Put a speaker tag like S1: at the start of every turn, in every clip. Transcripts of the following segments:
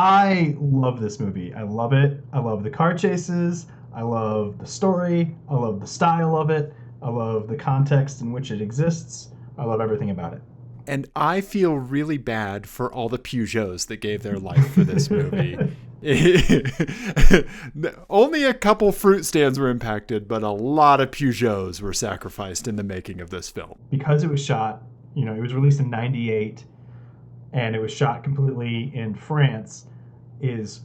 S1: I love this movie. I love it. I love the car chases. I love the story. I love the style of it. I love the context in which it exists. I love everything about it.
S2: And I feel really bad for all the Peugeots that gave their life for this movie. Only a couple fruit stands were impacted, but a lot of Peugeots were sacrificed in the making of this film.
S1: Because it was shot, it was released in 98 and it was shot completely in France, as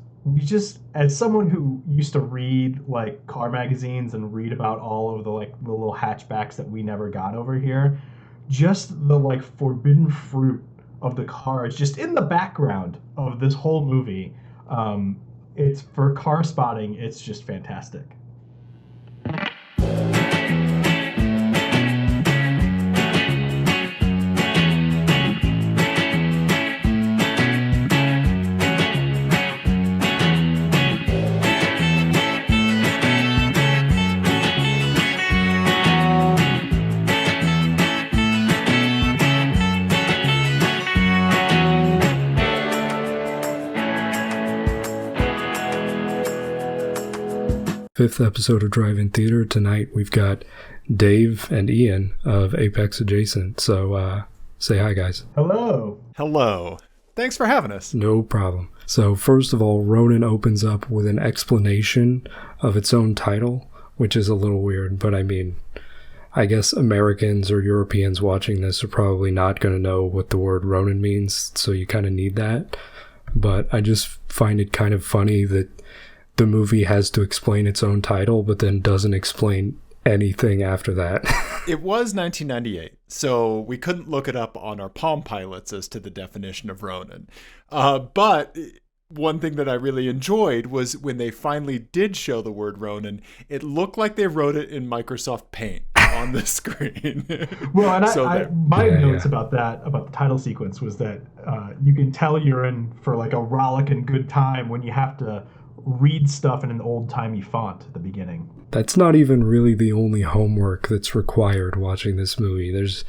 S1: someone who used to read like car magazines and read about all of the little hatchbacks that we never got over here, just the like forbidden fruit of the cars just in the background of this whole movie. It's for car spotting. It's just fantastic.
S3: Fifth episode of Drive-In Theater. Tonight we've got Dave and Ian of Apex Adjacent. So say hi, guys.
S1: Hello.
S2: Hello. Thanks for having us.
S3: No problem. So first of all, Ronin opens up with an explanation of its own title, which is a little weird, but I mean, I guess Americans or Europeans watching this are probably not going to know what the word Ronin means, so you kind of need that. But I just find it kind of funny that the movie has to explain its own title, but then doesn't explain anything after that.
S2: It was 1998, so we couldn't look it up on our Palm Pilots as to the definition of Ronin. But one thing that I really enjoyed was when they finally did show the word Ronin, it looked like they wrote it in Microsoft Paint on the screen.
S1: Well, and my notes about the title sequence was that you can tell you're in for like a rollicking good time when you have to read stuff in an old-timey font at the beginning.
S3: That's not even really the only homework that's required watching this movie. There's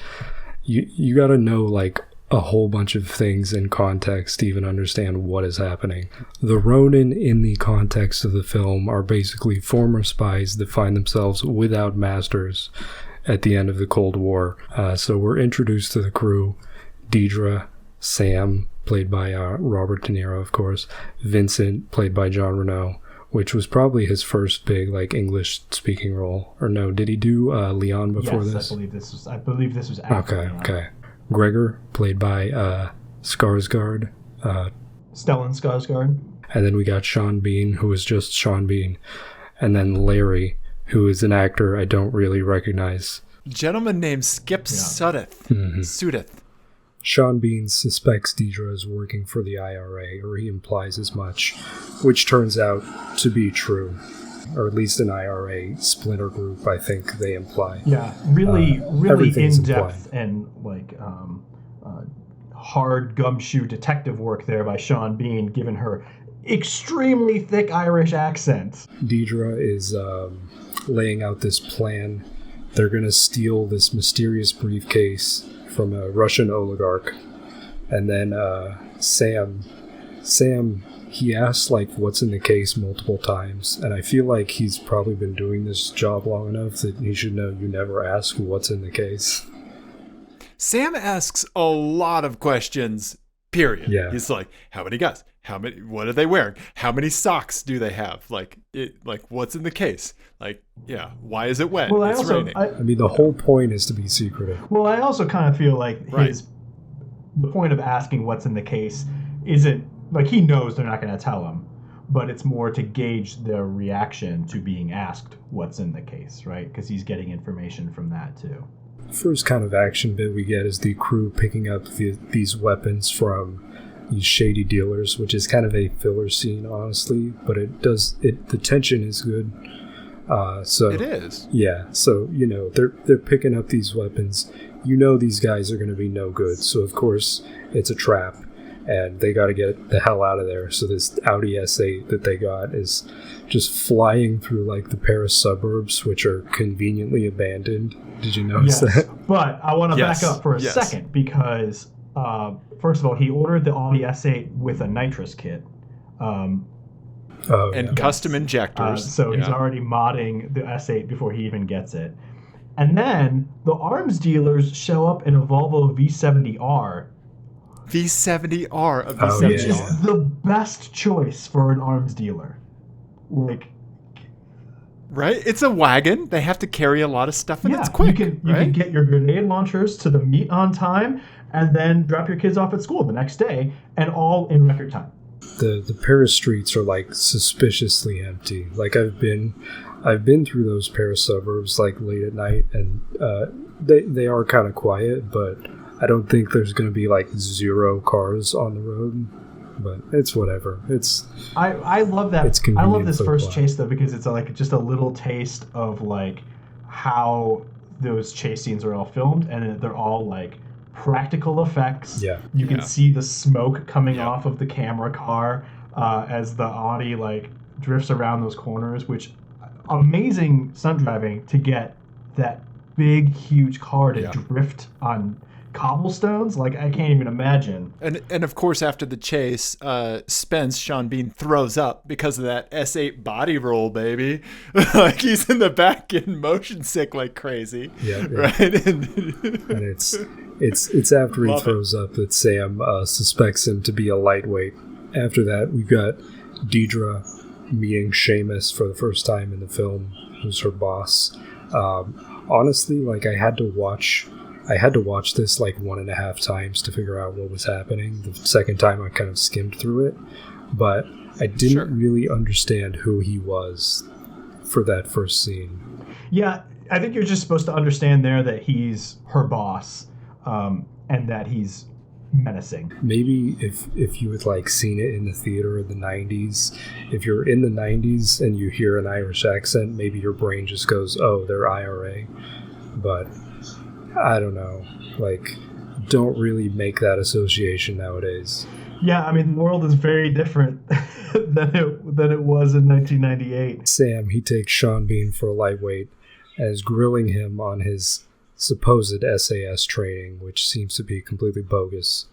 S3: you got to know like a whole bunch of things in context to even understand what is happening. The Ronin in the context of the film are basically former spies that find themselves without masters at the end of the Cold War. So we're introduced to the crew: Deidre, Sam, played by Robert De Niro, of course, Vincent, played by John Reno, which was probably his first big like English speaking role. Or no, did he do Leon before this?
S1: Yes, I believe this was after Leon.
S3: Okay. Gregor, played by Skarsgård.
S1: Stellan Skarsgård.
S3: And then we got Sean Bean, who was just Sean Bean. And then Larry, who is an actor I don't really recognize.
S2: Gentleman named Skip Sudeth.
S3: Mm-hmm.
S2: Sudeth.
S3: Sean Bean suspects Deidre is working for the IRA, or he implies as much, which turns out to be true. Or at least an IRA splinter group, I think they imply.
S1: Yeah, really in-depth and like hard gumshoe detective work there by Sean Bean, given her extremely thick Irish accent.
S3: Deidre is laying out this plan. They're going to steal this mysterious briefcase from a Russian oligarch. And then Sam, he asks like what's in the case multiple times, and I feel like he's probably been doing this job long enough that he should know you never ask what's in the case.
S2: Sam asks a lot of questions, period.
S3: Yeah.
S2: He's like, how many guys? What are they wearing? How many socks do they have? Like what's in the case? Like, yeah, why is it wet?
S1: Well,
S2: it's raining.
S3: I mean, the whole point is to be secretive.
S1: Well, I also kind of feel like the point of asking what's in the case isn't, like, he knows they're not going to tell him, but it's more to gauge their reaction to being asked what's in the case, right? Because he's getting information from that, too.
S3: The first kind of action bit we get is the crew picking up these weapons from these shady dealers, which is kind of a filler scene, honestly, but the tension is good. So
S2: it is.
S3: Yeah, so, they're picking up these weapons. These guys are going to be no good, so of course it's a trap. And they got to get the hell out of there. So this Audi S8 that they got is just flying through like the Paris suburbs, which are conveniently abandoned. Did you notice that?
S1: But I want to back up for a second because, first of all, he ordered the Audi S8 with a nitrous kit.
S2: And custom injectors.
S1: So he's already modding the S8 before he even gets it. And then the arms dealers show up in a Volvo V70R.
S2: V70R, a
S3: Oh,
S2: V70R.
S1: Which is the best choice for an arms dealer. Like,
S2: Right? It's a wagon. They have to carry a lot of stuff, and it's quick.
S1: You can get your grenade launchers to the meet on time, and then drop your kids off at school the next day, and all in record time.
S3: The Paris streets are like suspiciously empty. Like I've been through those Paris suburbs like late at night, and they are kind of quiet, but I don't think there's going to be like 0 cars on the road. But it's whatever.
S1: I love that.
S3: It's
S1: I love this
S3: convenient
S1: first
S3: football.
S1: chase though, because it's like just a little taste of like how those chase scenes are all filmed, and they're all like practical effects.
S3: Yeah.
S1: You can see the smoke coming off of the camera car as the Audi like drifts around those corners, which amazing stunt driving to get that big huge car to drift on cobblestones. Like, I can't even imagine.
S2: And of course, after the chase, Sean Bean throws up because of that S8 body roll, baby. Like, he's in the back getting motion sick like crazy.
S3: Yeah.
S2: Right?
S3: And it's after he throws up that Sam suspects him to be a lightweight. After that, we've got Deidre meeting Seamus for the first time in the film, who's her boss. Honestly, like, I had to watch this like 1.5 times to figure out what was happening. The second time I kind of skimmed through it, but I didn't really understand who he was for that first scene.
S1: Yeah, I think you're just supposed to understand there that he's her boss, and that he's menacing.
S3: Maybe if you had like seen it in the theater in the 90s, if you're in the 90s and you hear an Irish accent, maybe your brain just goes, oh, they're IRA. But I don't know, like, don't really make that association nowadays.
S1: Yeah, I mean, the world is very different than it was in 1998.
S3: Sam, he takes Sean Bean for a lightweight and is grilling him on his supposed SAS training, which seems to be completely bogus.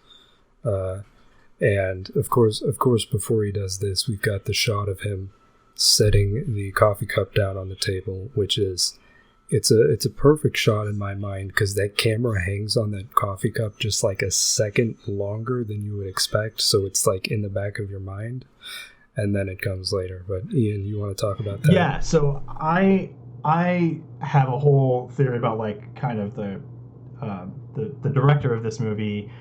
S3: And of course, before he does this, we've got the shot of him setting the coffee cup down on the table, which is it's a perfect shot in my mind, because that camera hangs on that coffee cup just like a second longer than you would expect, so it's like in the back of your mind, and then it comes later. But Ian, you want to talk about that?
S1: Yeah, so I have a whole theory about like kind of the director of this movie,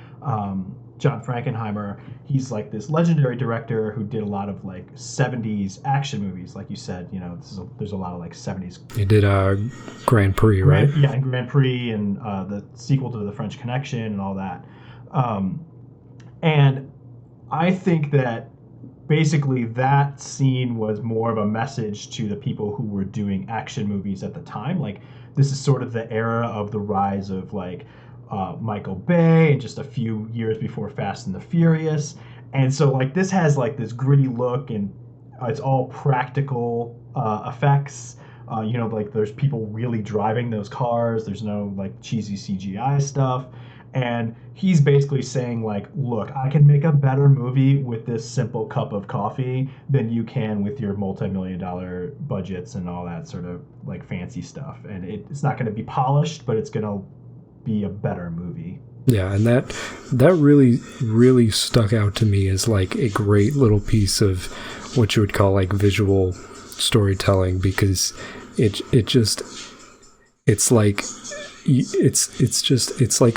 S1: John Frankenheimer. He's like this legendary director who did a lot of like 70s action movies, like you said. You know, there's a lot of like 70s.
S3: He did Grand Prix, right?
S1: Yeah, and Grand Prix, and the sequel to The French Connection and all that. And I think that basically that scene was more of a message to the people who were doing action movies at the time. Like, this is sort of the era of the rise of like Michael Bay, and just a few years before Fast and the Furious. And so like this has like this gritty look, and it's all practical effects. You know, like there's people really driving those cars. There's no like cheesy CGI stuff. And he's basically saying like, look, I can make a better movie with this simple cup of coffee than you can with your multi-million-dollar budgets and all that sort of like fancy stuff. And it's not going to be polished, but it's going to be a better movie.
S3: Yeah, and that really, really stuck out to me as like a great little piece of what you would call like visual storytelling, because it's like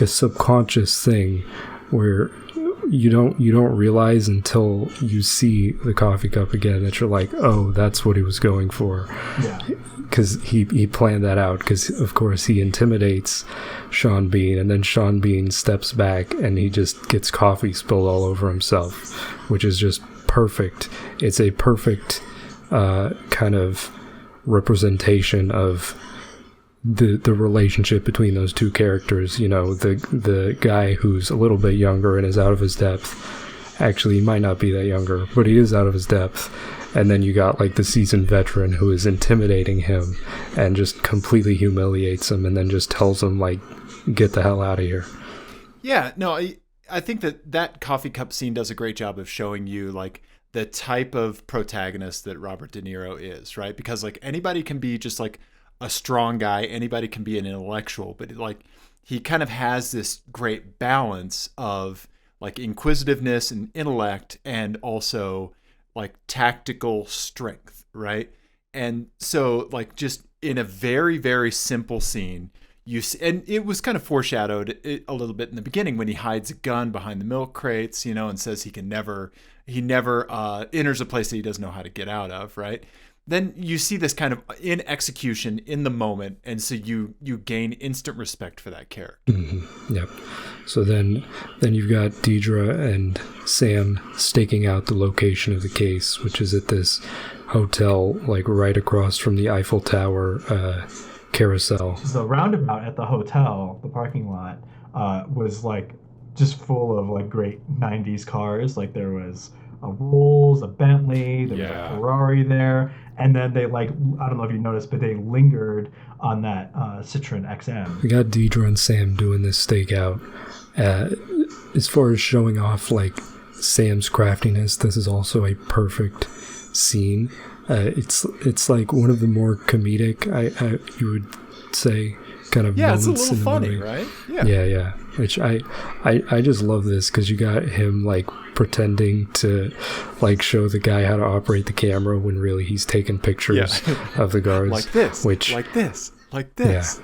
S3: a subconscious thing where you don't realize until you see the coffee cup again that you're like, oh, that's what he was going for.
S1: Yeah.
S3: Because he planned that out, because of course he intimidates Sean Bean, and then Sean Bean steps back and he just gets coffee spilled all over himself, which is just perfect. It's a perfect kind of representation of the relationship between those two characters. You know, the guy who's a little bit younger and is out of his depth. Actually, he might not be that younger, but he is out of his depth. And then you got like the seasoned veteran who is intimidating him and just completely humiliates him, and then just tells him like, get the hell out of here.
S2: Yeah, no, I think that coffee cup scene does a great job of showing you like the type of protagonist that Robert De Niro is, right? Because like anybody can be just like a strong guy, anybody can be an intellectual, but like he kind of has this great balance of like inquisitiveness and intellect and also like tactical strength, right? And so like just in a very, very simple scene, you see, and it was kind of foreshadowed a little bit in the beginning when he hides a gun behind the milk crates, you know, and says he never enters a place that he doesn't know how to get out of, right? Then you see this kind of in execution in the moment, and so you gain instant respect for that character.
S3: Mm-hmm. Yep. So then you've got Deidre and Sam staking out the location of the case, which is at this hotel, like right across from the Eiffel Tower carousel.
S1: The roundabout at the hotel, the parking lot, was like just full of like great 90s cars. Like there was a Rolls, a Bentley, there was a Ferrari there. And then they like, I don't know if you noticed, but they lingered on that Citroen XM.
S3: We got Deidre and Sam doing this stakeout. As far as showing off like Sam's craftiness, this is also a perfect scene. It's like one of the more comedic, you would say, kind of moments.
S2: It's a little
S3: in the
S2: funny,
S3: movie.
S2: right?
S3: Yeah. Which I just love this because you got him like pretending to like show the guy how to operate the camera when really he's taking pictures of the guards
S2: like this, like this.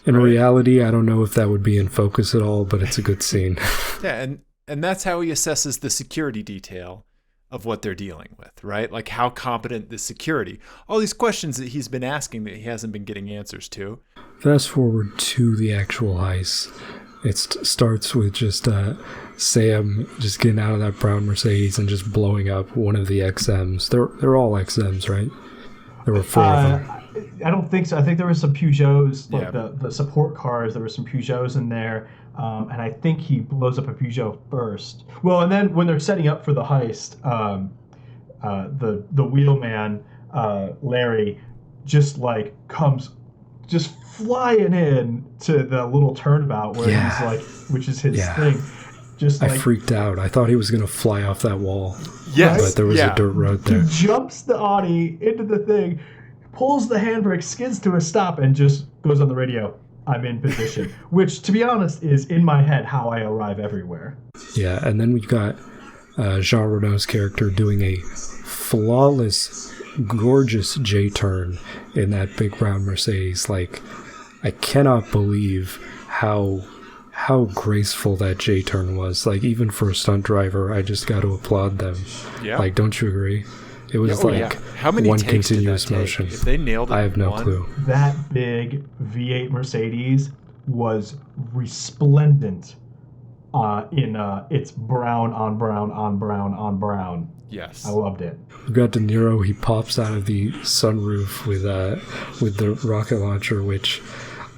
S3: In reality, I don't know if that would be in focus at all, but it's a good scene.
S2: And that's how he assesses the security detail of what they're dealing with, right? Like how competent the security, all these questions that he's been asking that he hasn't been getting answers to.
S3: Fast forward to the actual heist. It starts with just Sam just getting out of that brown Mercedes and just blowing up one of the XMs. They're all XMs, right? There were 4 of them.
S1: I don't think so. I think there were some Peugeots, like the support cars. There were some Peugeots in there, and I think he blows up a Peugeot first. Well, and then when they're setting up for the heist, the wheelman Larry just like comes just flying in to the little turnabout where he's like, which is his thing. Just like,
S3: I freaked out. I thought he was going to fly off that wall.
S2: Yes.
S3: But there was a dirt road there.
S1: He jumps the Audi into the thing, pulls the handbrake, skids to a stop, and just goes on the radio, "I'm in position." Which, to be honest, is in my head how I arrive everywhere.
S3: Yeah, and then we've got Jean Reno's character doing a flawless, gorgeous J-turn in that big brown Mercedes. Like, I cannot believe how graceful that J-turn was. Like, even for a stunt driver, I just got to applaud them. Yeah. Like, don't you agree? It was
S2: How many
S3: one
S2: takes
S3: continuous
S2: did that
S3: motion.
S2: Take? If they nailed it,
S3: I have no clue.
S1: That big V8 Mercedes was resplendent in its brown on brown on brown on brown.
S2: Yes,
S1: I loved it.
S3: We've got De Niro. He pops out of the sunroof with the rocket launcher, which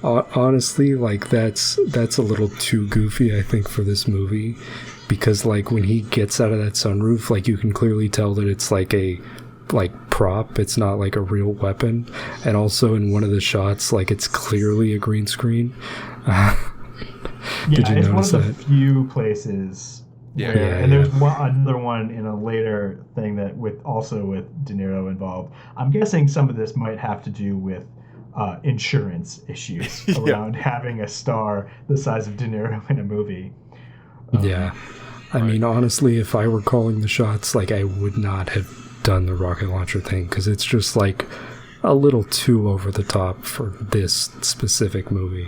S3: honestly, like that's a little too goofy, I think, for this movie. Because like when he gets out of that sunroof, like you can clearly tell that it's like a prop. It's not like a real weapon. And also in one of the shots, like it's clearly a green screen. Did you
S1: it's
S3: notice
S1: one of the
S3: that?
S1: few places. And there's another one in a later thing that with De Niro involved. I'm guessing some of this might have to do with insurance issues around having a star the size of De Niro in a movie.
S3: I mean, honestly, if I were calling the shots, like, I would not have done the rocket launcher thing, because it's just, like, a little too over the top for this specific movie,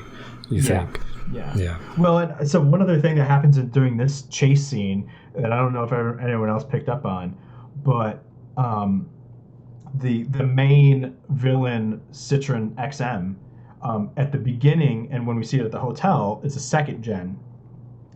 S3: you think? Yeah.
S1: Well, and so one other thing that happens during this chase scene that I don't know if anyone else picked up on, but the main villain Citroen XM at the beginning, and when we see it at the hotel, it's a second gen.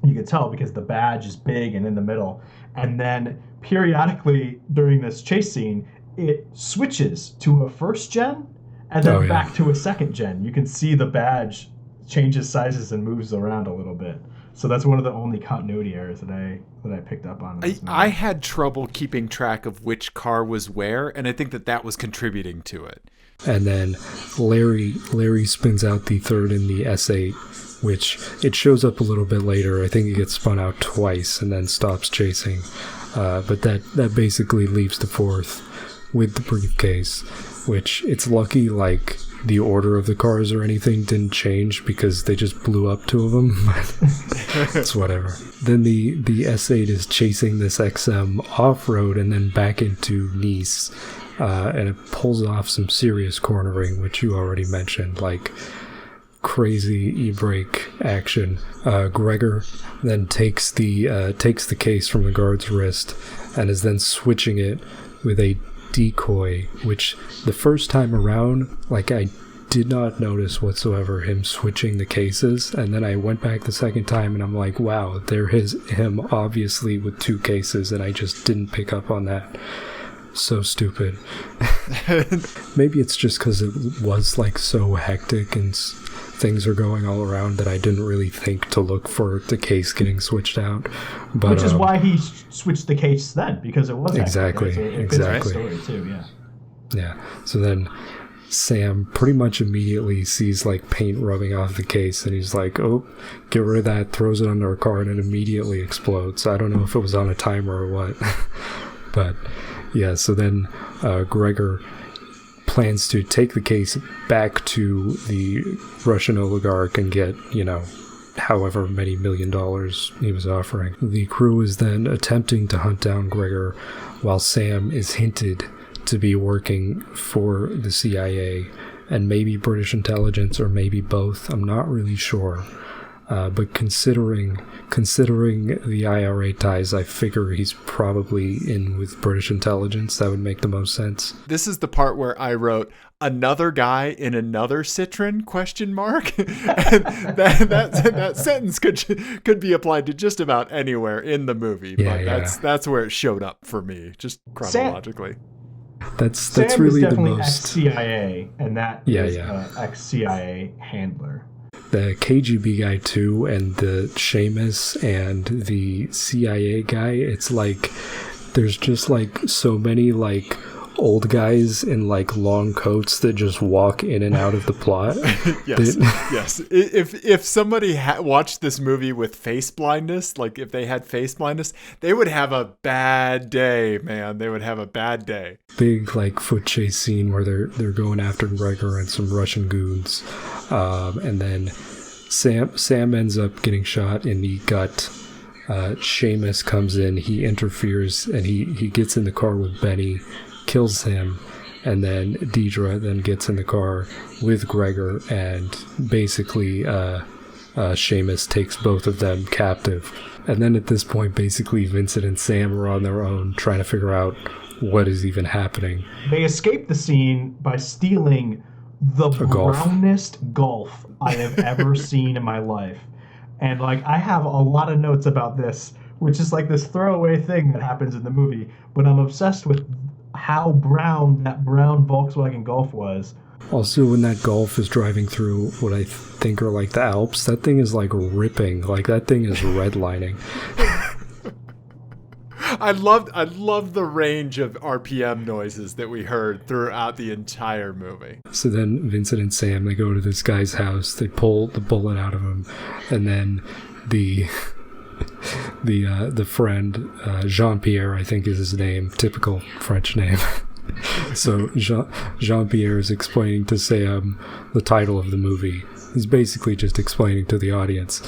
S1: You can tell because the badge is big and in the middle. And then periodically during this chase scene, it switches to a first gen and then back to a second gen. You can see the badge changes sizes and moves around a little bit. So that's one of the only continuity errors that I picked up on.
S2: I had trouble keeping track of which car was where, and I think that was contributing to it.
S3: And then Larry spins out the third in the S8 which it shows up a little bit later. I think it gets spun out twice and then stops chasing. But that basically leaves the fourth with the briefcase, which it's lucky like the order of the cars or anything didn't change because they just blew up two of them. It's whatever. Then the S8 is chasing this XM off-road and then back into Nice, and it pulls off some serious cornering, which you already mentioned, like crazy e-brake action. Gregor then takes the case from the guard's wrist and is then switching it with a decoy, which the first time around, like, I did not notice whatsoever him switching the cases, and then I went back the second time and I'm like, wow, there is him obviously with two cases, and I just didn't pick up on that. So stupid. Maybe it's just because it was like so hectic and things are going all around that I didn't really think to look for the case getting switched out. But,
S1: which is why he switched the case then, because it was
S3: exactly.
S1: Story too, yeah.
S3: Yeah. So then Sam pretty much immediately sees like paint rubbing off the case, and he's like, "Oh, get rid of that!" Throws it under a car, and it immediately explodes. I don't know if it was on a timer or what, but yeah. So then Gregor plans to take the case back to the Russian oligarch and get, however many $1 million he was offering. The crew is then attempting to hunt down Gregor, while Sam is hinted to be working for the CIA and maybe British intelligence, or maybe both. I'm not really sure. But considering the IRA ties, I figure he's probably in with British intelligence. That would make the most sense.
S2: This is the part where I wrote, "Another guy in another Citroen?" And that sentence could be applied to just about anywhere in the movie.
S3: Yeah,
S2: but that's where it showed up for me, just chronologically.
S3: That's
S1: Sam
S3: really
S1: is
S3: the
S1: definitely
S3: most
S1: ex-CIA, and that is ex-CIA handler.
S3: The KGB guy too, and the Seamus and the CIA guy. It's like there's just like so many like old guys in like long coats that just walk in and out of the plot.
S2: Yes. If somebody watched this movie with face blindness, like if they had face blindness, they would have a bad day, man. They would have a bad day.
S3: Big like foot chase scene where they're going after Gregor and some Russian goons, and then Sam ends up getting shot in the gut. Seamus comes in, he interferes, and he gets in the car with Benny, kills him, and then Deidre then gets in the car with Gregor, and basically Seamus takes both of them captive. And then at this point, basically Vincent and Sam are on their own trying to figure out what is even happening.
S1: They escape the scene by stealing the brownest Golf I have ever seen in my life. And like, I have a lot of notes about this, which is like this throwaway thing that happens in the movie, but I'm obsessed with how brown that brown Volkswagen Golf was.
S3: Also, when that Golf is driving through what I think are like the Alps, that thing is like ripping. Like, that thing is redlining.
S2: I loved the range of RPM noises that we heard throughout the entire movie.
S3: So then Vincent and Sam, they go to this guy's house, they pull the bullet out of him, and then the friend, Jean-Pierre, I think is his name, typical French name. So Jean-Pierre is explaining to Sam the title of the movie. He's basically just explaining to the audience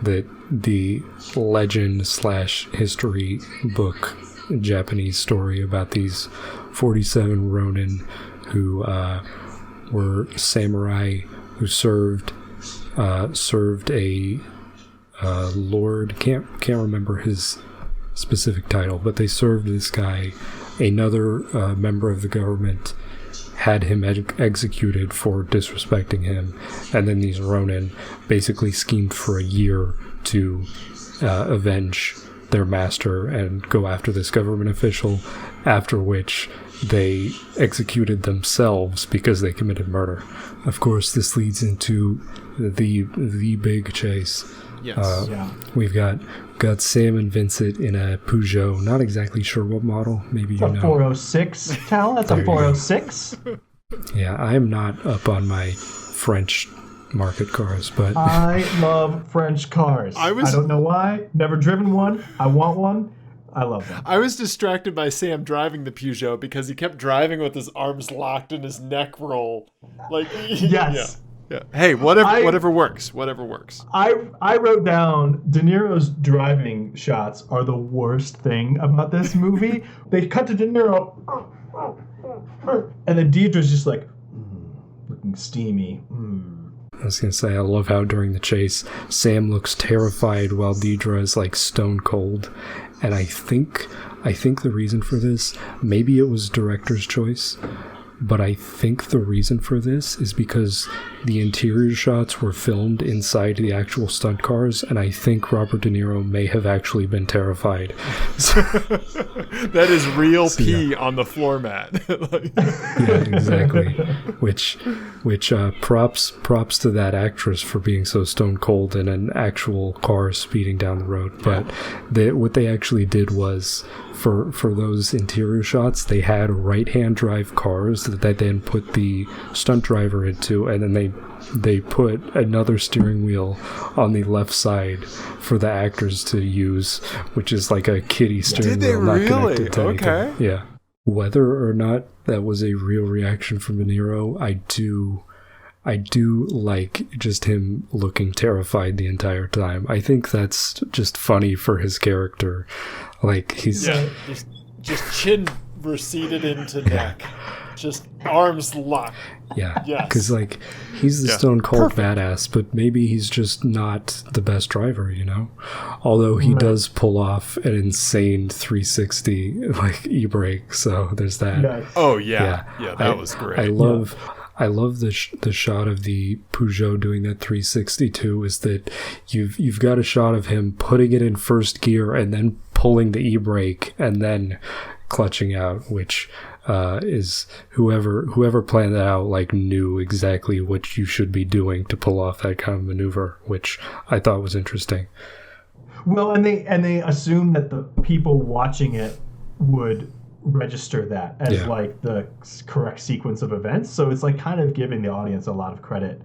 S3: that the legend/history book, Japanese story about these 47 Ronin who were samurai who served a lord, can't remember his specific title, but they served this guy. Another member of the government had him executed for disrespecting him, and then these Ronin basically schemed for a year to avenge their master and go after this government official, after which they executed themselves because they committed murder. Of course, this leads into the big chase.
S2: Yes.
S3: We've got Sam and Vincent in a Peugeot. Not exactly sure what model. Maybe
S1: it's a 406, Tal. That's a 406.
S3: Yeah, I am not up on my French market cars, but
S1: I love French cars. I don't know why. Never driven one. I want one. I love them.
S2: I was distracted by Sam driving the Peugeot because he kept driving with his arms locked and his neck roll. Like,
S1: yes.
S2: Yeah. Hey, whatever works. Whatever works.
S1: I wrote down De Niro's driving shots are the worst thing about this movie. They cut to De Niro, and then Deidre's just like, looking steamy.
S3: I was going to say, I love how during the chase, Sam looks terrified while Deidre is like stone cold. And I think the reason for this, maybe it was director's choice, but I think the reason for this is because the interior shots were filmed inside the actual stunt cars, and I think Robert De Niro may have actually been terrified.
S2: That is real pee on the floor mat.
S3: Yeah, exactly. Which props to that actress for being so stone cold in an actual car speeding down the road. But what they actually did was, for those interior shots, they had right-hand drive cars that they then put the stunt driver into, and then they put another steering wheel on the left side for the actors to use, which is like a kiddie steering wheel, not connected to anything. Yeah. Whether or not that was a real reaction from De Niro, I do like just him looking terrified the entire time. I think that's just funny for his character. Like, he's
S2: just chin receded into neck, just arms locked.
S3: Yeah, because like he's the stone cold badass, but maybe he's just not the best driver, you know. Although he does pull off an insane 360 like e-brake, so there's that.
S1: Yeah.
S2: Oh yeah, that was great.
S3: I love the shot of the Peugeot doing that 360 too, is that you've got a shot of him putting it in first gear and then pulling the e-brake and then clutching out, which is whoever planned that out like knew exactly what you should be doing to pull off that kind of maneuver, which I thought was interesting.
S1: Well, and they assumed that the people watching it would register that as like the correct sequence of events, so it's like kind of giving the audience a lot of credit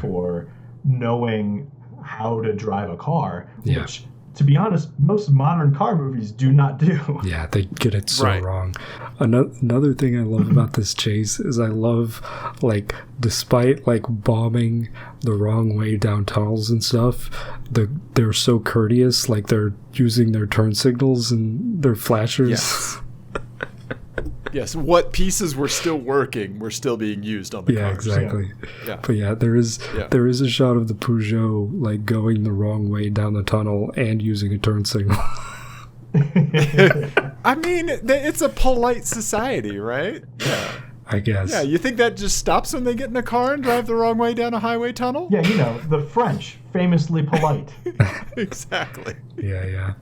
S1: for knowing how to drive a car, which, to be honest, most modern car movies do not do.
S3: Yeah, they get it so wrong. Another thing I love about this chase is I love, like, despite like bombing the wrong way down tunnels and stuff, they're so courteous, like they're using their turn signals and their flashers.
S2: Yes, what pieces were still working were still being used on the cars.
S3: Exactly. Yeah. But there is a shot of the Peugeot like going the wrong way down the tunnel and using a turn signal.
S2: I mean, it's a polite society, right? Yeah.
S3: I guess.
S2: Yeah, you think that just stops when they get in a car and drive the wrong way down a highway tunnel?
S1: Yeah, you know, the French, famously polite.
S2: Exactly.
S3: Yeah.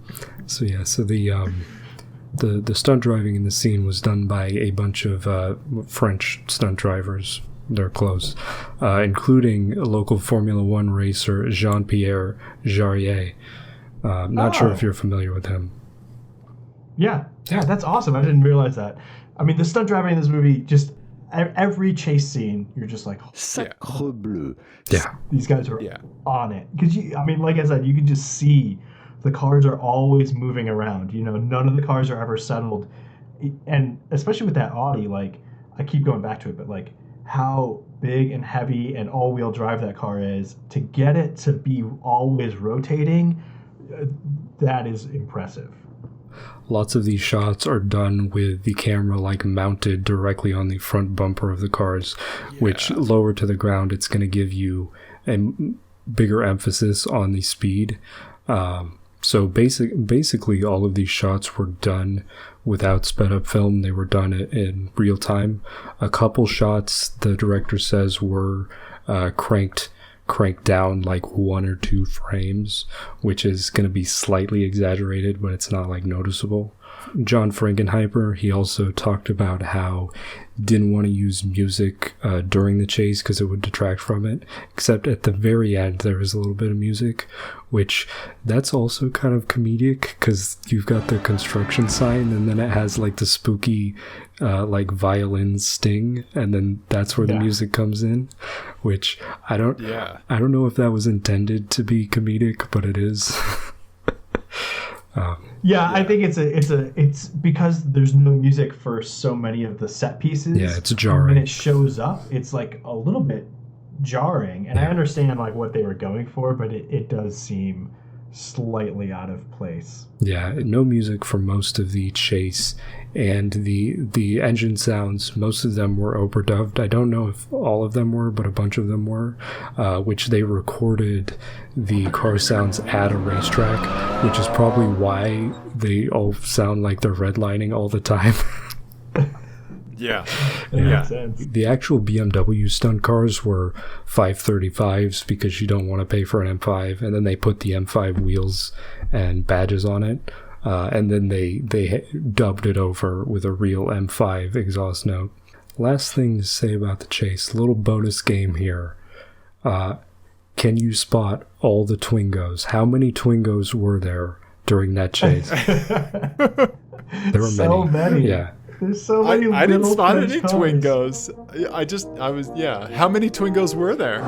S3: So the stunt driving in the scene was done by a bunch of French stunt drivers. They're close, including a local Formula One racer, Jean-Pierre Jarier. Not sure if you're familiar with him.
S1: Yeah, that's awesome. I didn't realize that. I mean, the stunt driving in this movie, just every chase scene, you're just like,
S4: Sacre bleu.
S3: Yeah.
S1: These guys are on it. Because, like I said, you can just see the cars are always moving around. You know, none of the cars are ever settled. And especially with that Audi, like, I keep going back to it, but like how big and heavy and all-wheel drive that car is, to get it to be always rotating, that is impressive.
S3: Lots of these shots are done with the camera like mounted directly on the front bumper of the cars, which lower to the ground, it's going to give you a bigger emphasis on the speed. So basically all of these shots were done without sped up film. They were done in real time. A couple shots, the director says, were cranked down like 1 or 2 frames, which is going to be slightly exaggerated, but it's not like noticeable. John Frankenheimer, he also talked about how didn't want to use music during the chase because it would detract from it, except at the very end there was a little bit of music, which that's also kind of comedic because you've got the construction sign and then it has like the spooky like violin sting, and then that's where the music comes in, which I don't know if that was intended to be comedic, but it is.
S1: I think it's because there's no music for so many of the set pieces.
S3: Yeah, it's jarring.
S1: When it shows up, it's like a little bit jarring, and I understand like what they were going for, but it does seem slightly out of place.
S3: Yeah, no music for most of the chase, and the engine sounds, most of them were overdubbed. I don't know if all of them were, but a bunch of them were, which they recorded the car sounds at a racetrack, which is probably why they all sound like they're redlining all the time.
S2: Yeah.
S1: Makes sense.
S3: The actual BMW stunt cars were 535s because you don't want to pay for an M5, and then they put the M5 wheels and badges on it, and then they dubbed it over with a real M5 exhaust note. Last thing to say about the chase, little bonus game here. Can you spot all the Twingos? How many Twingos were there during that chase? There were
S1: so many.
S3: Yeah.
S1: There's so many.
S2: I didn't spot any
S1: cars.
S2: Twingos. How many Twingos were there?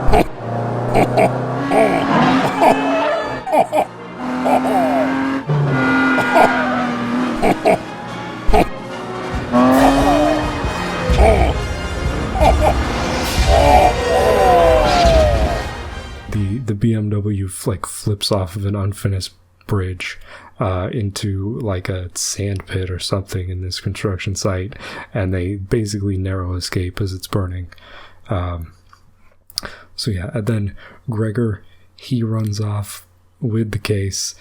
S3: The BMW like flips off of an unfinished bridge into like a sand pit or something in this construction site, and they basically narrow escape as it's burning. And then Gregor, he runs off with the case.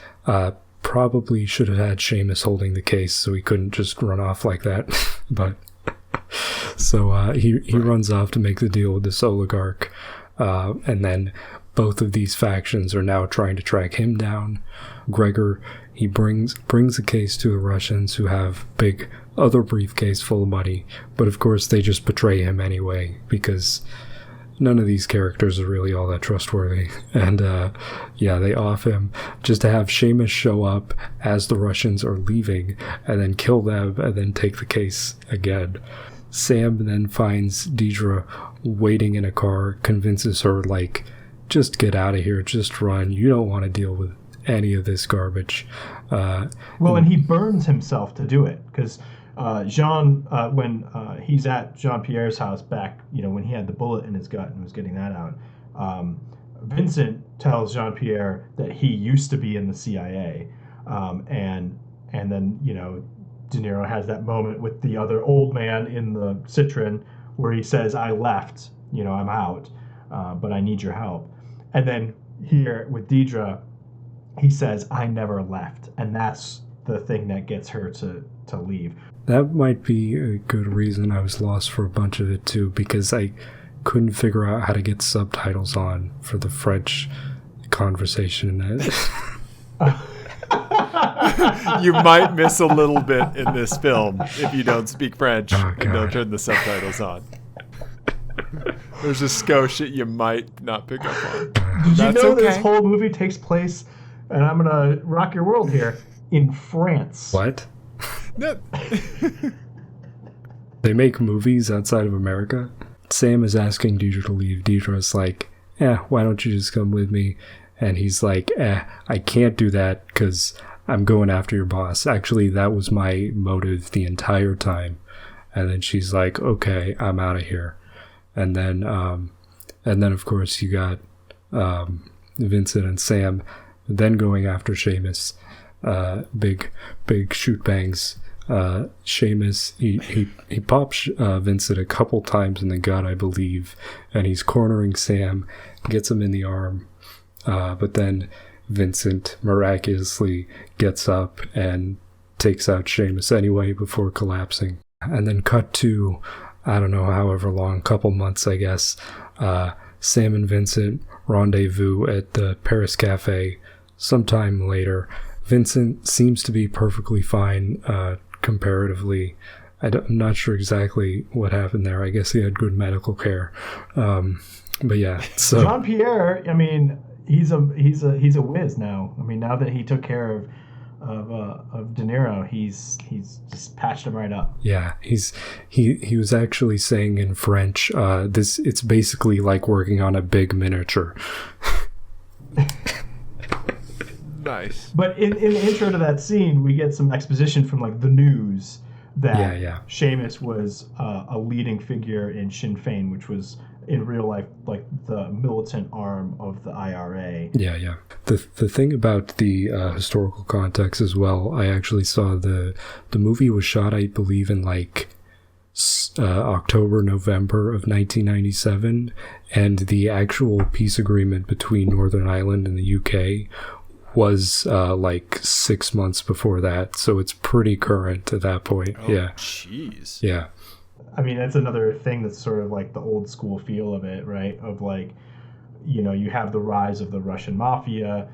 S3: Probably should have had Seamus holding the case so he couldn't just run off like that. But so he runs off to make the deal with this oligarch, and then both of these factions are now trying to track him down. Gregor, he brings a case to the Russians, who have big other briefcase full of money, but of course they just betray him anyway because none of these characters are really all that trustworthy. And they off him just to have Seamus show up as the Russians are leaving and then kill them and then take the case again. Sam then finds Deidre waiting in a car, convinces her like, just get out of here, just run, you don't want to deal with any of this garbage.
S1: And he burns himself to do it because Jean, when he's at Jean-Pierre's house back, when he had the bullet in his gut and was getting that out, Vincent tells Jean-Pierre that he used to be in the CIA, and then De Niro has that moment with the other old man in the Citroen where he says, "I left, I'm out, but I need your help." And then here with Deidre, he says, "I never left," and that's the thing that gets her to leave.
S3: That might be a good reason I was lost for a bunch of it too, because I couldn't figure out how to get subtitles on for the French conversation in it.
S2: You might miss a little bit in this film if you don't speak French and don't turn the subtitles on. There's a skosh you might not pick up on.
S1: Did you know this whole movie takes place, and I'm going to rock your world here, in France?
S3: What?
S2: No.
S3: They make movies outside of America? Sam is asking Deidre to leave. Deidre's like, why don't you just come with me? And he's like, I can't do that because I'm going after your boss. Actually, that was my motive the entire time. And then she's like, okay, I'm out of here. And then of course you got Vincent and Sam then going after Seamus. Big shoot bangs. Seamus, he pops Vincent a couple times in the gut, I believe, and he's cornering Sam, gets him in the arm, but then Vincent miraculously gets up and takes out Seamus anyway before collapsing. And then cut to, I don't know, however long, couple months I guess, Sam and Vincent rendezvous at the Paris Cafe sometime later. Vincent seems to be perfectly fine comparatively. I'm not sure exactly what happened there. I guess he had good medical care. But yeah, so
S1: Jean-Pierre, I mean, he's a whiz now. I mean, now that he took care of De Niro, he's just patched him right up.
S3: yeah, he was actually saying in French, it's basically like working on a big miniature.
S2: Nice.
S1: But in the intro to that scene, we get some exposition from like the news that Seamus was a leading figure in Sinn Féin, which was in real life like the militant arm of the IRA.
S3: Yeah. The thing about the historical context as well, I actually saw the movie was shot, I believe, in like October, November of 1997, and the actual peace agreement between Northern Ireland and the UK was like 6 months before that, so it's pretty current at that point.
S2: Oh,
S3: yeah.
S2: Jeez.
S3: Yeah.
S1: I mean, that's another thing that's sort of like the old school feel of it, right? Of like, you know, you have the rise of the Russian mafia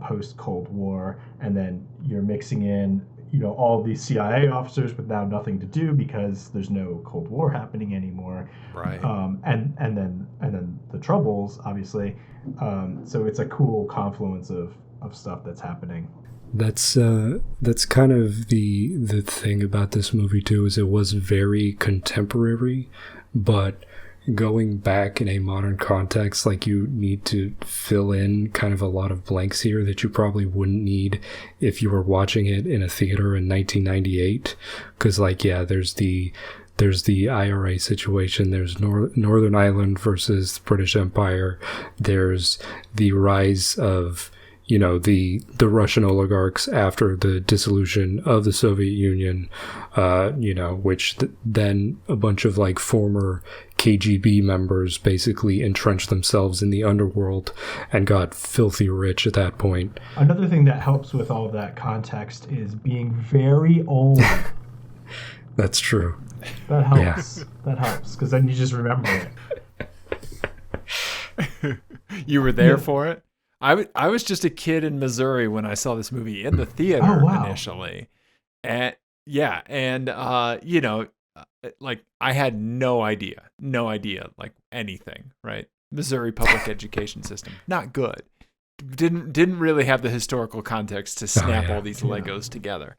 S1: post Cold War, and then you're mixing in, you know, all these CIA officers with now nothing to do because there's no Cold War happening anymore.
S2: Right.
S1: And then the Troubles, obviously. So it's a cool confluence of stuff that's happening.
S3: That's kind of the thing about this movie too, is it was very contemporary, but going back in a modern context, like you need to fill in kind of a lot of blanks here that you probably wouldn't need if you were watching it in a theater in 1998. Because like, yeah, there's the IRA situation, there's Northern Ireland versus the British Empire, there's the rise of, you know, the Russian oligarchs after the dissolution of the Soviet Union, you know, which then a bunch of like former KGB members basically entrenched themselves in the underworld and got filthy rich at that point.
S1: Another thing that helps with all of that context is being very old.
S3: That's true.
S1: That helps. Yeah. That helps, because then you just remember
S2: it. You were there for it? I was just a kid in Missouri when I saw this movie in the theater initially. And yeah, and you know, like I had no idea, like anything, right? Missouri public education system, not good. Didn't really have the historical context to snap all these Legos together.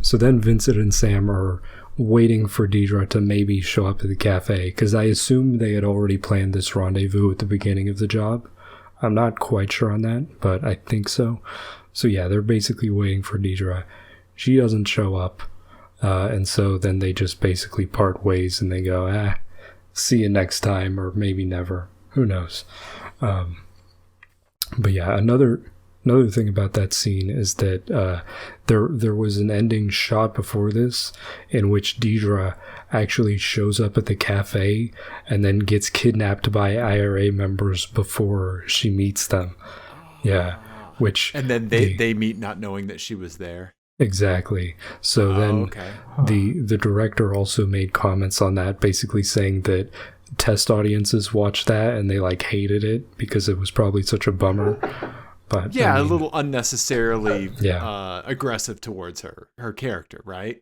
S3: So then Vincent and Sam are waiting for Deidre to maybe show up at the cafe, because I assume they had already planned this rendezvous at the beginning of the job. I'm not quite sure on that, but I think so. So yeah, they're basically waiting for Deidre. She doesn't show up, and so then they just basically part ways and they go, see you next time, or maybe never. Who knows? But yeah, another thing about that scene is that there was an ending shot before this in which Deidre actually shows up at the cafe and then gets kidnapped by IRA members before she meets them. Yeah, which
S2: and then they meet not knowing that she was there.
S3: Exactly. So then the director also made comments on that, basically saying that test audiences watched that and they like hated it because it was probably such a bummer. But
S2: yeah, I mean, a little unnecessarily aggressive towards her character, right?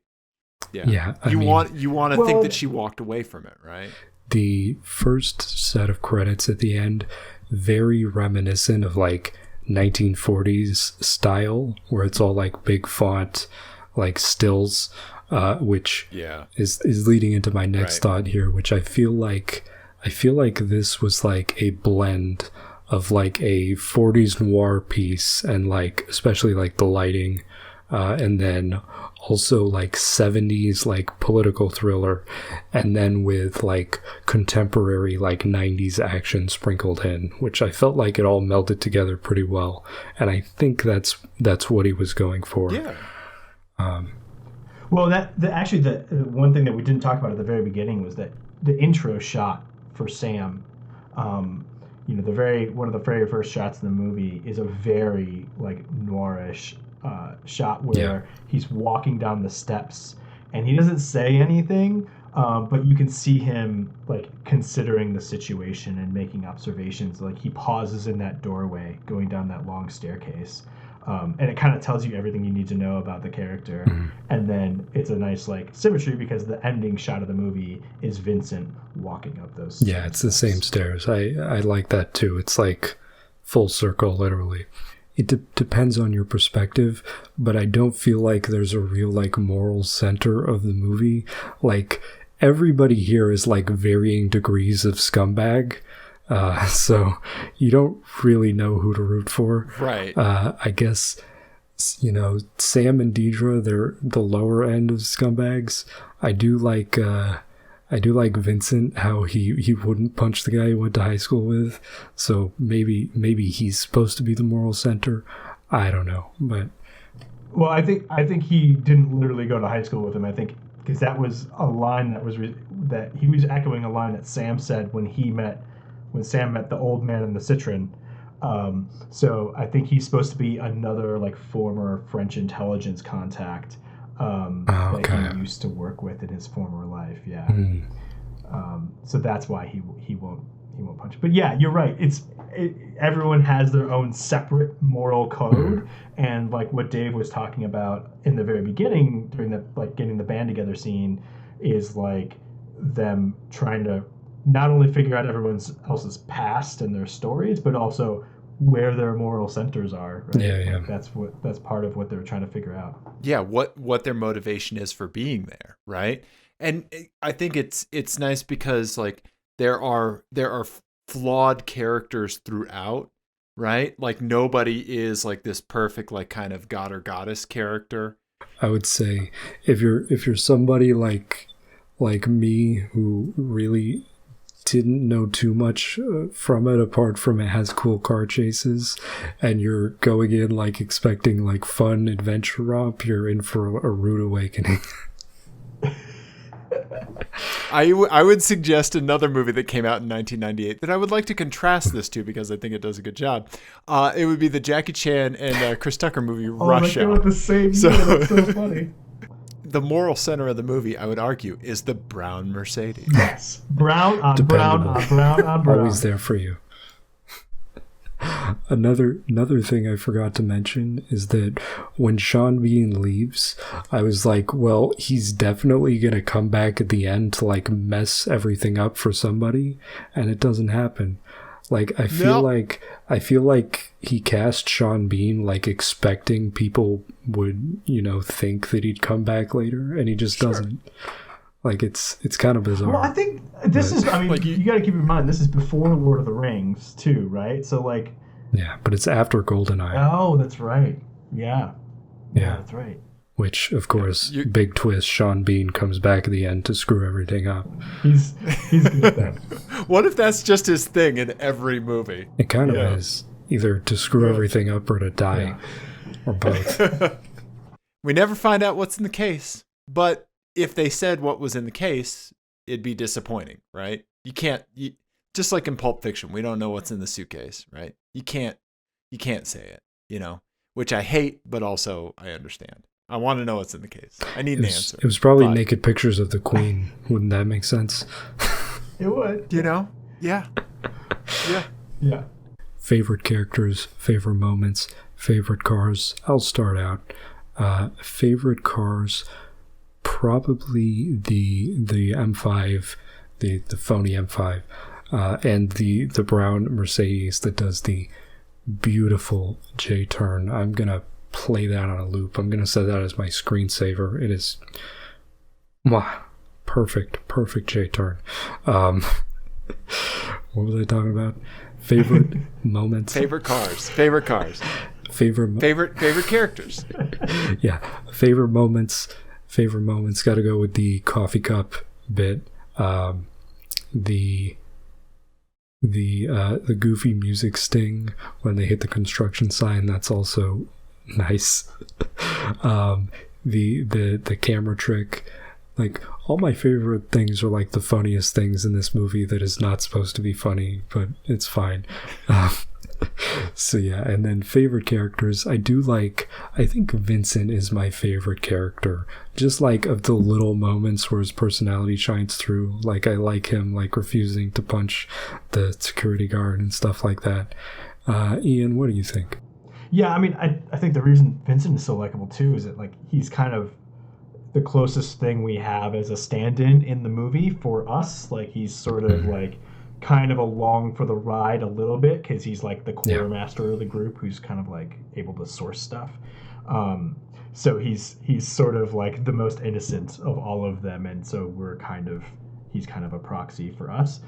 S2: Yeah. You want to think that she walked away from it, right?
S3: The first set of credits at the end, very reminiscent of like 1940s style, where it's all like big font, like stills, which is leading into my next thought here, which I feel like this was like a blend of like a 40s noir piece and like especially like the lighting, and then also like 70s like political thriller, and then with like contemporary like 90s action sprinkled in, which I felt like it all melded together pretty well, and I think that's what he was going for.
S1: Well, actually the one thing that we didn't talk about at the very beginning was that the intro shot for Sam, you know, one of the very first shots in the movie is a very like noirish shot where he's walking down the steps and he doesn't say anything, but you can see him like considering the situation and making observations. Like he pauses in that doorway going down that long staircase, and it kind of tells you everything you need to know about the character. And then it's a nice like symmetry because the ending shot of the movie is Vincent walking up those
S3: stairs. Yeah, it's the same stairs. I like that too. It's like full circle, literally. It depends on your perspective, but I don't feel like there's a real like moral center of the movie. Like everybody here is like varying degrees of scumbag. So you don't really know who to root for.
S2: Right.
S3: I guess, you know, Sam and Deidre, they're the lower end of scumbags. I do like Vincent, how he wouldn't punch the guy he went to high school with. So maybe he's supposed to be the moral center. I don't know, but.
S1: Well, I think he didn't literally go to high school with him. I think because that was a line that he was echoing a line that Sam said when Sam met the old man in the Citroen. So I think he's supposed to be another like former French intelligence contact that he used to work with in his former life. Yeah. So that's why he won't punch. But yeah, you're right. Everyone has their own separate moral code, and like what Dave was talking about in the very beginning during the like getting the band together scene is like them trying to not only figure out everyone else's past and their stories, but also where their moral centers are. Right?
S3: Yeah.
S1: Like that's part of what they're trying to figure out.
S2: Yeah, what their motivation is for being there, right? And I think it's nice because like there are flawed characters throughout, right? Like nobody is like this perfect like kind of god or goddess character.
S3: I would say if you're somebody like me who really didn't know too much from it apart from it has cool car chases and you're going in like expecting like fun adventure romp, you're in for a rude awakening.
S2: I would suggest another movie that came out in 1998 that I would like to contrast this to because I think it does a good job. It would be the Jackie Chan and Chris Tucker movie Rush Hour.
S1: Oh, the same year. That's so funny.
S2: The moral center of the movie, I would argue, is the brown Mercedes.
S1: Yes. Brown on brown on brown on brown.
S3: Always there for you. Another thing I forgot to mention is that when Sean Bean leaves, I was like, well, he's definitely going to come back at the end to like mess everything up for somebody, and it doesn't happen. Like I feel like he cast Sean Bean like expecting people would, you know, think that he'd come back later, and he just doesn't. Like it's kind of bizarre.
S1: Well, I think this is. I mean, like you got to keep in mind this is before Lord of the Rings too, right? So like.
S3: Yeah, but it's after GoldenEye.
S1: Oh, that's right. Yeah, that's right.
S3: Which, of course, big twist, Sean Bean comes back at the end to screw everything up.
S1: He's good at that.
S2: What if that's just his thing in every movie?
S3: It kind of is. Either to screw everything up or to die. Yeah. Or both.
S2: We never find out what's in the case. But if they said what was in the case, it'd be disappointing, right? You can't... just like in Pulp Fiction, we don't know what's in the suitcase, right? You can't say it, you know, which I hate, but also I understand. I want to know what's in the case. I need an answer.
S3: It was probably naked pictures of the Queen. Wouldn't that make sense?
S1: It would.
S2: You know? Yeah.
S1: Yeah.
S3: Favorite characters, favorite moments, favorite cars. I'll start out. Favorite cars, probably the M5, the phony M5. And the brown Mercedes that does the beautiful J-turn. I'm going to play that on a loop. I'm going to set that as my screensaver. It is perfect J-turn. What was I talking about? Favorite moments?
S2: Favorite cars.
S3: Favorite
S2: characters.
S3: Yeah. Favorite moments. Got to go with the coffee cup bit. The goofy music sting when they hit the construction sign, that's also nice. The camera trick, like all my favorite things are like the funniest things in this movie that is not supposed to be funny, but it's fine. So yeah, and then favorite characters, I think Vincent is my favorite character, just like of the little moments where his personality shines through. Like I like him like refusing to punch the security guard and stuff like that. Ian, what do you think?
S1: Yeah, I mean, I think the reason Vincent is so likable too is that like he's kind of the closest thing we have as a stand-in in the movie for us. Like he's sort of like kind of along for the ride a little bit because he's like the quartermaster of the group who's kind of like able to source stuff. So he's sort of like the most innocent of all of them, and so he's kind of a proxy for us.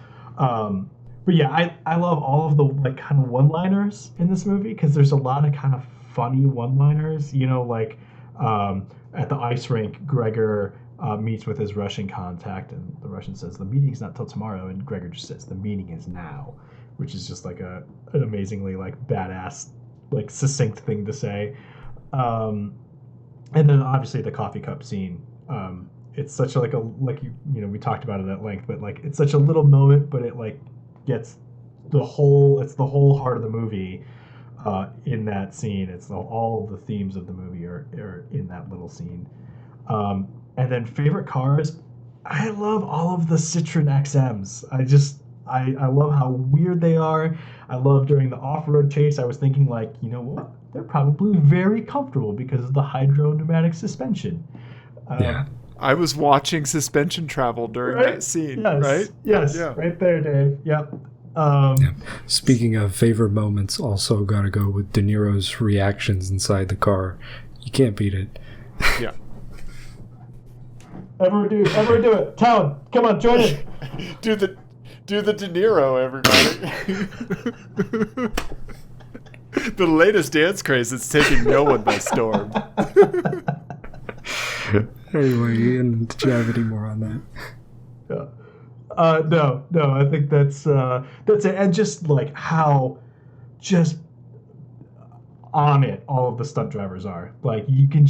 S1: But yeah, I love all of the like kind of one-liners in this movie because there's a lot of kind of funny one-liners. You know, like at the ice rink, Gregor meets with his Russian contact, and the Russian says the meeting's not till tomorrow, and Gregor just says the meeting is now, which is just like an amazingly like badass, like succinct thing to say. And then obviously the coffee cup scene. It's such a you know we talked about it at length, but like it's such a little moment, but it like gets it's the whole heart of the movie in that scene. All of the themes of the movie are in that little scene. And then favorite cars, I love all of the Citroen XMs. I love how weird they are. I love during the off-road chase, I was thinking like, you know what? They're probably very comfortable because of the hydro pneumatic suspension.
S3: Yeah.
S2: I was watching suspension travel during that scene, right?
S1: Yes, right there, Dave. Yep.
S3: Speaking of favorite moments, also got to go with De Niro's reactions inside the car. You can't beat it.
S2: Yeah.
S1: Ever do it. Tell him. Come on, join in.
S2: Do the De Niro, everybody. The latest dance craze that's taking no one by storm.
S3: Anyway, Ian, did you have any more on that?
S1: Yeah. No, I think that's it. And just like how just on it all of the stunt drivers are. Like you can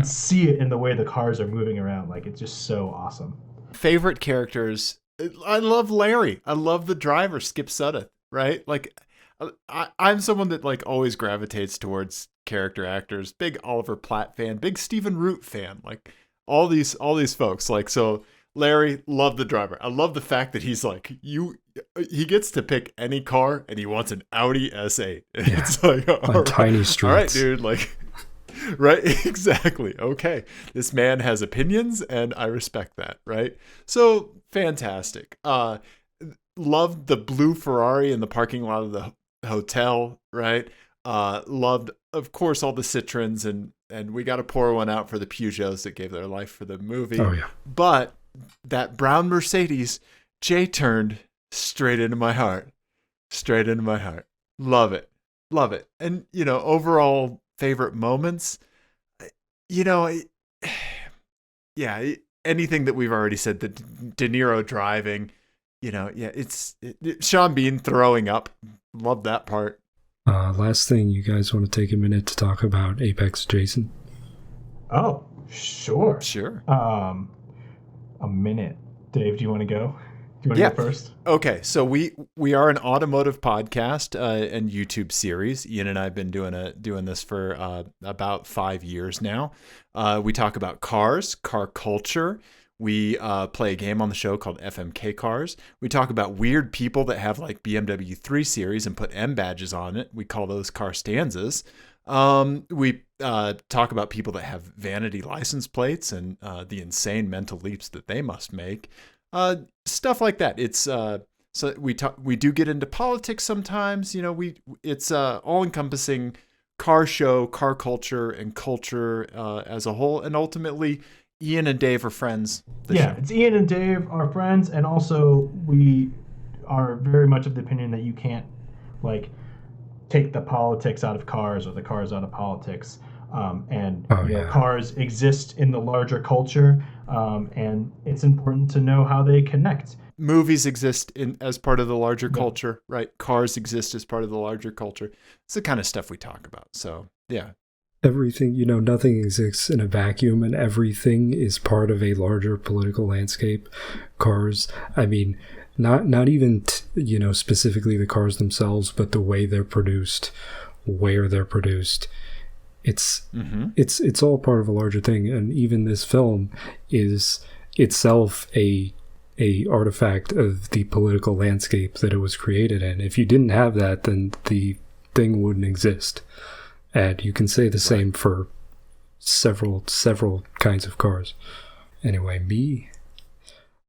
S1: see it in the way the cars are moving around. Like it's just so awesome.
S2: Favorite characters. I love Larry. I love the driver, Skip Sudduth, right? Like I'm someone that like always gravitates towards character actors. Big Oliver Platt fan, big Stephen Root fan. Like all these folks. Like so Larry, love the driver. I love the fact that he's like he gets to pick any car and he wants an Audi S8. It's like
S3: on tiny streets.
S2: All right, dude, like right, exactly. Okay. This man has opinions and I respect that, right? So fantastic. Loved the blue Ferrari in the parking lot of the hotel, right? Loved, of course, all the Citroens, and we got to pour one out for the Peugeots that gave their life for the movie.
S3: Oh yeah.
S2: But that brown Mercedes, Jay turned straight into my heart. Straight into my heart. Love it. Love it. And, you know, overall favorite moments, you know, yeah, anything that we've already said, the De Niro driving, you know, yeah, it's Sean Bean throwing up. Love that part.
S3: Last thing, you guys want to take a minute to talk about Apex Jason?
S1: Oh, sure.
S2: Sure.
S1: A minute. Dave, do you want to go? Do you want to go first?
S2: Okay, so we are an automotive podcast and YouTube series. Ian and I have been doing this for about 5 years now. We talk about cars, car culture. We play a game on the show called FMK Cars. We talk about weird people that have like BMW 3 Series and put M badges on it. We call those car stanzas. We talk about people that have vanity license plates and the insane mental leaps that they must make. Stuff like that. It's so we do get into politics sometimes. You know, it's all encompassing car show, car culture, and culture as a whole, and ultimately Ian and Dave are friends.
S1: It's Ian and Dave are friends, and also we are very much of the opinion that you can't like take the politics out of cars or the cars out of politics. Cars exist in the larger culture, and it's important to know how they connect.
S2: Movies exist as part of the larger culture, right? Cars exist as part of the larger culture. It's the kind of stuff we talk about. So, yeah.
S3: Everything, you know, nothing exists in a vacuum, and everything is part of a larger political landscape. Cars, I mean, not even, specifically the cars themselves, but the way they're produced, where they're produced. It's all part of a larger thing, and even this film is itself a artifact of the political landscape that it was created in. If you didn't have that, then the thing wouldn't exist. And you can say the same for several kinds of cars. Anyway,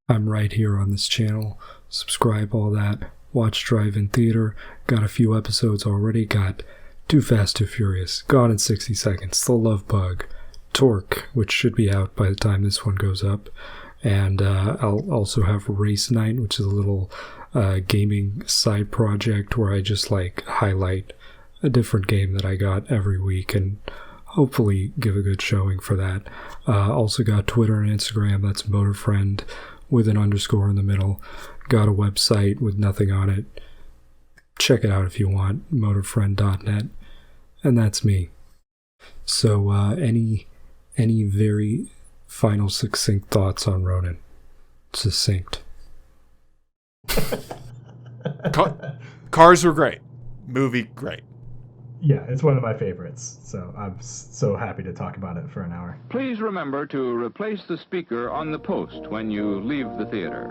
S3: I'm right here on this channel. Subscribe, all that. Watch Drive-In Theater. Got a few episodes already. Got Too Fast, Too Furious, Gone in 60 Seconds, The Love Bug, Torque, which should be out by the time this one goes up. And I'll also have Race Night, which is a little gaming side project where I just like highlight a different game that I got every week and hopefully give a good showing for that. Also got Twitter and Instagram. That's MotorFriend with an underscore in the middle. Got a website with nothing on it. Check it out if you want, motorfriend.net. And that's me. So any very final succinct thoughts on Ronin? Succinct.
S2: Cars were great. Movie, great.
S1: Yeah, it's one of my favorites, so I'm so happy to talk about it for an hour.
S4: Please remember to replace the speaker on the post when you leave the theater.